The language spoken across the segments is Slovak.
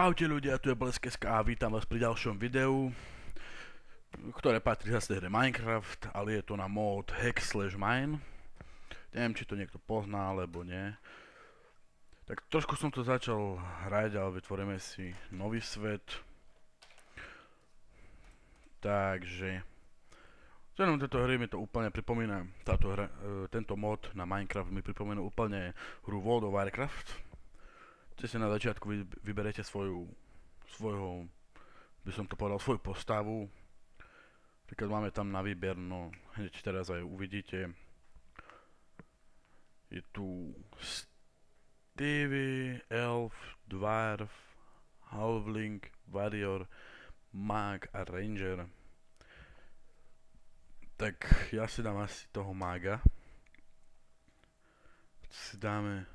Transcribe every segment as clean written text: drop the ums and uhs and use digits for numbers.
Čaute ľudia, tu je Blesk.sk a vítam vás pri ďalšom videu, ktoré patrí zase hre Minecraft, ale je to na mód hack/mine. Neviem, či to niekto pozná, alebo nie. Tak trošku som to začal hrať, ale vytvoríme si nový svet. Takže vzhľadom tejto hry mi to úplne pripomína, tento mod na Minecraft mi pripomína úplne hru World of Warcraft. Si na začiatku vyberete svojho, by som to povedal, svoju postavu. Príklad máme tam na výber, no hneď teraz aj uvidíte. Je tu Stevie, Elf, Dwarf, Halfling, Warrior, Mag a Ranger. Tak ja si dám asi toho Maga. Si dáme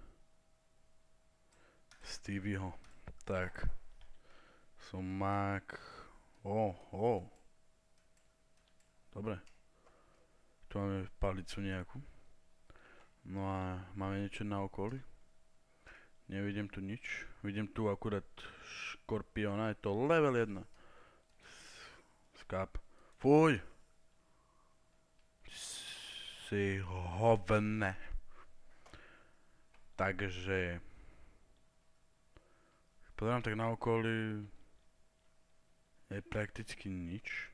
Stevieho. Tak. Som Mag. Dobre. Tu máme palicu nejakú. No a máme niečo na okolí. Nevidím tu nič. Vidím tu akurát škorpióna. Je to level 1. Skáp. Fuj! Si hovne. Takže pozerám tak na okolí, je prakticky nič.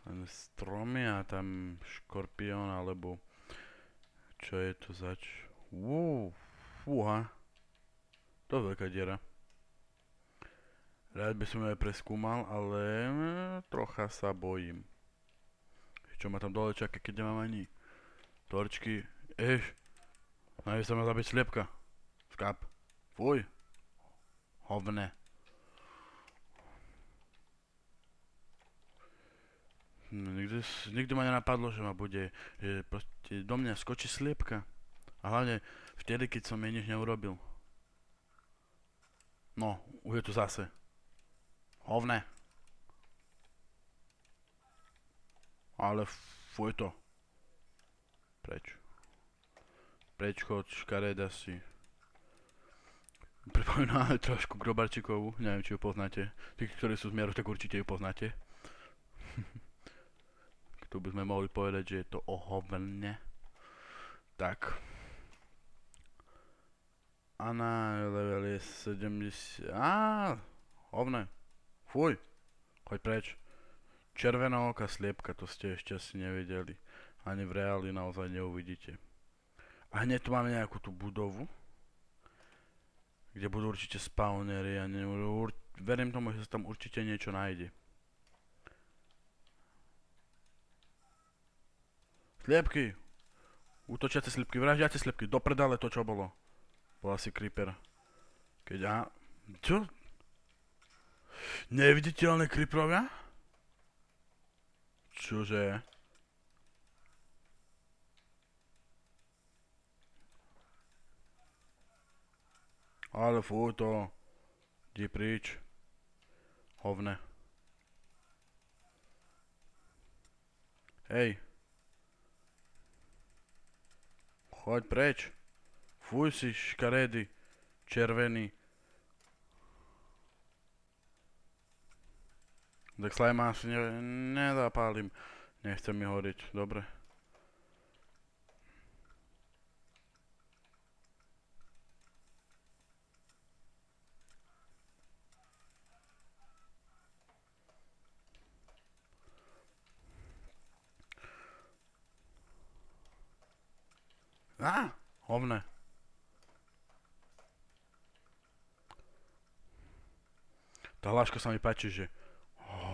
Len stromy a tam škorpión, alebo čo je to zač? Fúha. To je veľká diera. Rád by som ju aj preskúmal, ale trocha sa bojím. Čo ma tam dole čaká, keď nemám ani torčky. Najmä sa ma zabiť sliepka. Skáp. Fuj. Hovne. No, nikdy ma nenapadlo, že ma bude, že proste do mňa skočí sliepka. A hlavne vtedy, keď som jej nič neurobil. No, už je tu zase. Hovne. Ale fuj to. Preč. Preč chod, škareda si. Pripomína trošku Grobarčíkovú, neviem, či ju poznáte. Tí, ktorí sú z Mieru, tak určite ju poznáte. Tu by sme mohli povedať, že je to ohovne. Tak. Ana, level je 70... Hovne. Fuj. Choď preč. Červená oka sliepka, to ste ešte asi nevideli. Ani v reáli naozaj neuvidíte. A hneď tu máme nejakú tú budovu, kde budú určite spawnery a verím tomu, že sa tam určite niečo nájde. Sliepky! Útočiace sliepky, vraždiace sliepky, do prdele to čo bolo. Bol asi creeper. Čo? Neviditeľné creeperovia? Čože? Ale fuj to. Idi prič. Hovne. Hej. Choď preč. Fuj si škaredy. Červený. Tak slajma asi nezapálim. Nechcem mi horiť. Dobre. Hovne. Tá hláška sa mi páči, že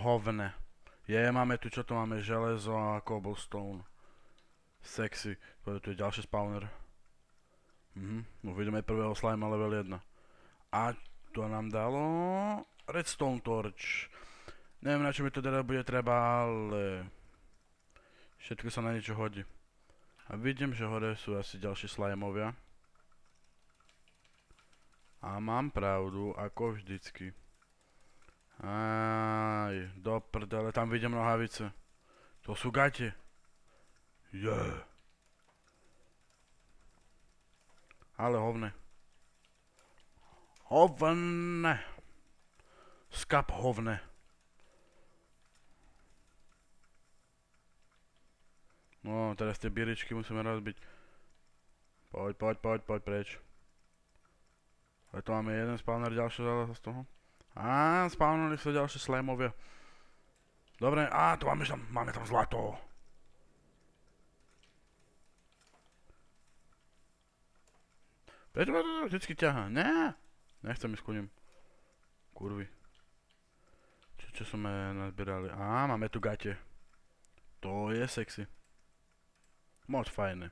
hovne. Máme tu, čo to máme? Železo a cobblestone. Sexy. Tu je ďalší spawner. Uvidíme prvého slima level 1. A to nám dalo redstone torch. Neviem, na čo mi to teda bude treba, ale všetko sa na niečo hodí. A vidím, že hore sú asi ďalší slimovia. A mám pravdu, ako vždycky. Do prdele, tam vidím nohavice. To sú gate. Ale hovne. Hovne. Skap hovne. No, teraz tie biričky musíme rozbiť. Poď preč. A tu máme jeden spawner, ďalšie zase z toho. Á, spawnuli sa ďalšie slimovia. Dobre, tu máme tam zlato. Prečo ma to vždycky ťahá? Ne, nechcem ísť ku nim. Kurvy. Čo sme nazbierali? Máme tu gate. To je sexy. Moc fajné.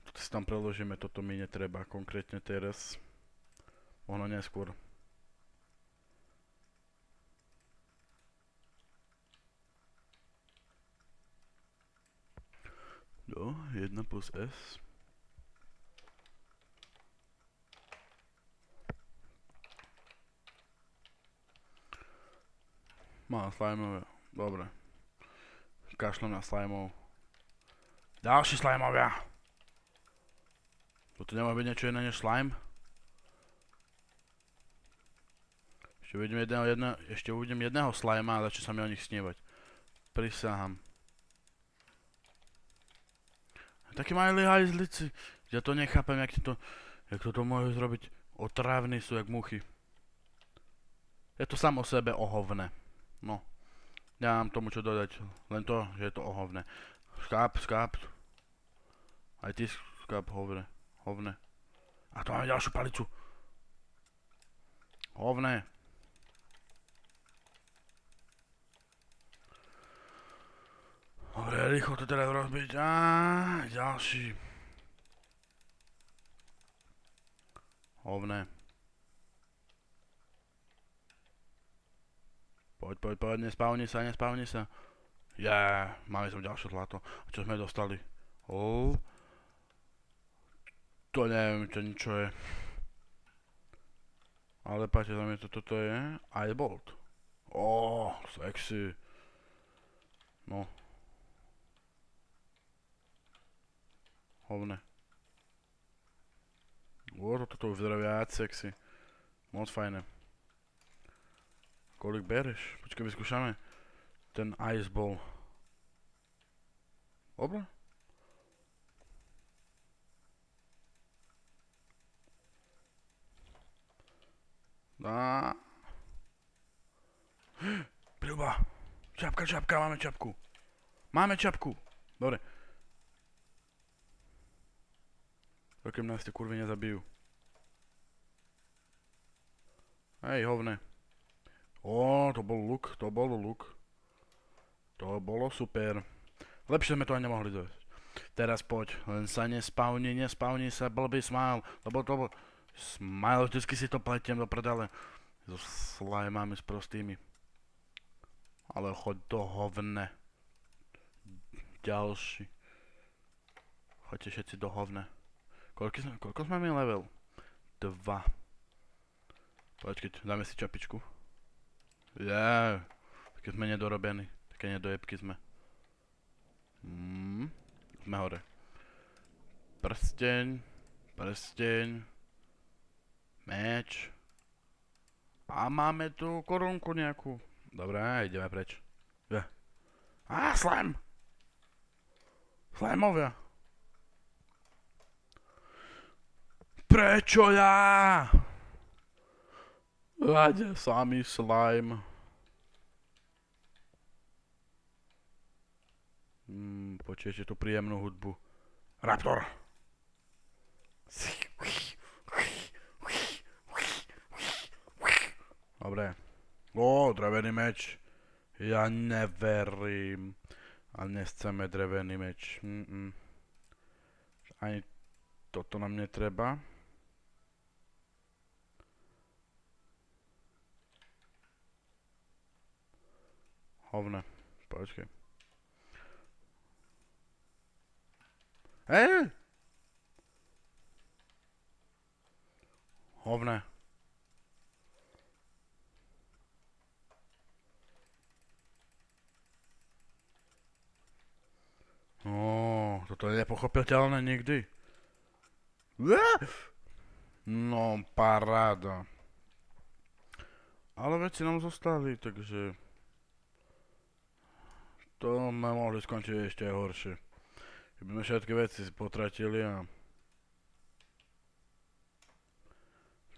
Toto si tam preložíme, toto mi netreba konkrétne teraz. Možno neskôr. No, 1 plus S. Mám slimeové, dobre. Kašlem na slimov. Ďalší slimovia. Toto nemá byť niečo iné než slime? Ešte uvidím jedného slima a začne sa mi o nich snívať. Prisahám. Takí malí hajzlici. Ja to nechápem, jak to môžu zrobiť. Otrávni sú, jak muchy. Je to samo o sebe ohovné. No. Nemám tomu čo dodať. Len to, že je to ohovné. Skáp. Aj ty skáp hovné. A tu máme ďalšiu palicu. Hovné. Dobre, rýchlo to teraz rozbiť. Ďalší. Hovné. Poď, nespavni sa. Máme som ďalšie zlato. A čo sme dostali? To neviem, čo je. Ale páčte sa mi toto je. Eyebolt. Sexy. No. Hovne. Toto už vyzerá viac sexy. Moc fajné. Kolik bereš? Počkaj, vyskúšame. Ten ice ball. Dobre? Prilba. Čapka, máme čapku. Dobre. Dokým nás tie kurvy nezabijú. Hej, hovne. To bol luk. To bolo super. Lepšie sme to aj nemohli dojsť. Teraz poď, len sa nespavni sa, blbý smile. Lebo to bol... Smile, vždycky si to pletiem do prdele. So slimami s prostými. Ale choď do hovne. Ďalší. Choďte všetci do hovne. Koľko sme mi level? 2. Počkať, dáme si čapičku. Také sme nedorobení. Také nedojebky sme. Sme hore. Prsteň. Meč. A máme tu korunku nejakú. Dobre, ideme preč. Slime! Slimeovia. Prečo ja? Váďa samý slime. Počujete tú príjemnú hudbu. Raptor. Dobre. Drevený meč. Ja neverím. A nechceme drevený meč. Ani toto nám netreba. Hovne. Počkej. Hovne. Toto je nepochopiteľné nikdy. No, paráda. Ale veci nám zostali, takže to sme mohli skončiť ešte aj horšie. Keby sme všetky veci potratili a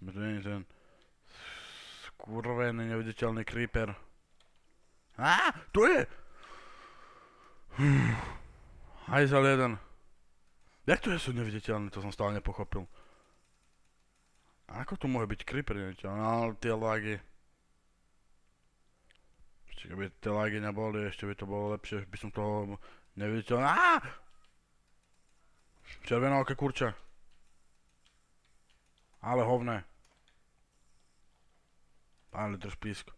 sme tu není ten skurvený neviditeľný creeper. Á, tu je! Hajzel jeden. Jak to je sú neviditeľný, to som stále nepochopil. Ako tu môže byť creeper neviditeľný, ale tie lagy. Ešte keby tie lagy neboli, ešte by to bolo lepšie, by som toho neviditeľný. Á! Červená oké kurča. Ale hovné. Pán litr špísk.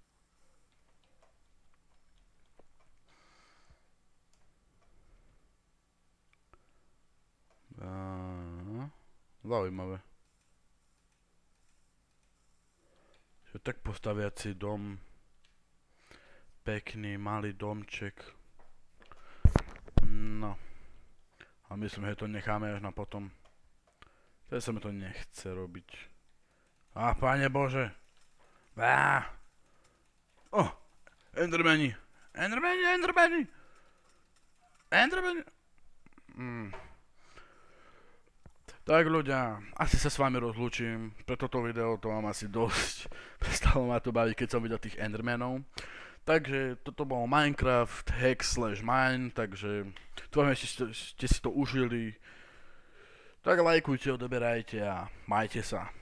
Zaujímavé. Že tak postaviať si dom. Pekný, malý domček. No. A myslím, že to necháme až na potom. Teraz sa mi to nechce robiť. Á, Pane Bože. Á. Oh, Endermani. Endermani. Tak ľudia, asi sa s vami rozlúčim. Pre toto video to mám asi dosť. Prestalo ma to baviť, keď som videl tých Endermanov. Takže toto bol Minecraft hack/mine, takže dúfam, že ste si to užili. Tak lajkujte, odoberajte a majte sa.